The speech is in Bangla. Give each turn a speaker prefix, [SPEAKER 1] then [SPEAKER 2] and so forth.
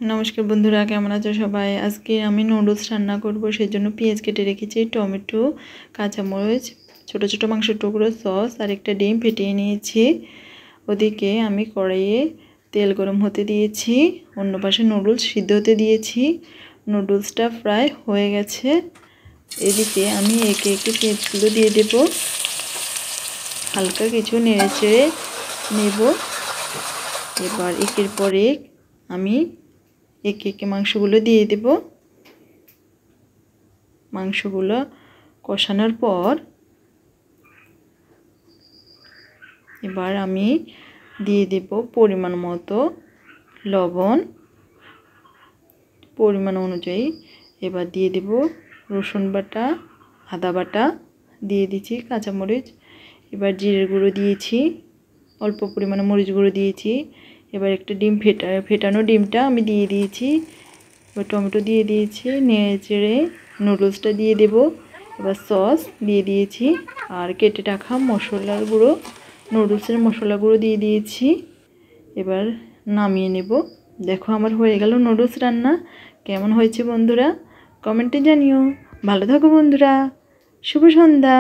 [SPEAKER 1] नमस्कार बंधुरा केमन आछो सबाई। आज के आमी नुडल्स रान्ना करब, सेजोन्नो पेंयाज केटे रेखेछि, टमेटो, काँचामरिच, छोटो छोटो मांसेर टुकरो, सस और एकटा डिम फेटिये निয়েছি। ओदिके आमी कड़ाइये तेल गरम होते दिয়েছি, अन्य पाशे नुडल्स सिद्ध होते दिয়েছি। नुडल्सटा फ्राई হয়ে গেছে। এদিকে আমি একে একে পেঁয়াজগুলো দিয়ে দেব, হালকা কিছু নেড়েচেড়ে নেব। এবার একের পর এক আমি একে একে মাংসগুলো দিয়ে দেব। মাংসগুলো কষানোর পর এবার আমি দিয়ে দেব পরিমাণ মতো লবণ, পরিমাণ অনুযায়ী। এবার দিয়ে দেব রসুন বাটা, আদা বাটা, দিয়ে দিচ্ছি কাঁচামরিচ। এবার জিরের গুঁড়ো দিয়েছি, অল্প পরিমাণে মরিচ গুঁড়ো দিয়েছি। এবার একটা ডিম ফেটানো ডিমটা আমি দিয়ে দিয়েছি। এবার টমেটো দিয়ে দিয়েছি, নেড়ে চেড়ে নুডলসটা দিয়ে দেব। এবার সস দিয়ে দিয়েছি আর কেটে রাখা মশলার গুঁড়ো, নুডলসের মশলা গুঁড়ো দিয়ে দিয়েছি। এবার নামিয়ে নেব। দেখো আমার হয়ে গেল নুডলস রান্না। কেমন হয়েছে বন্ধুরা কমেন্টে জানিও। ভালো থাকো বন্ধুরা, শুভ সন্ধ্যা।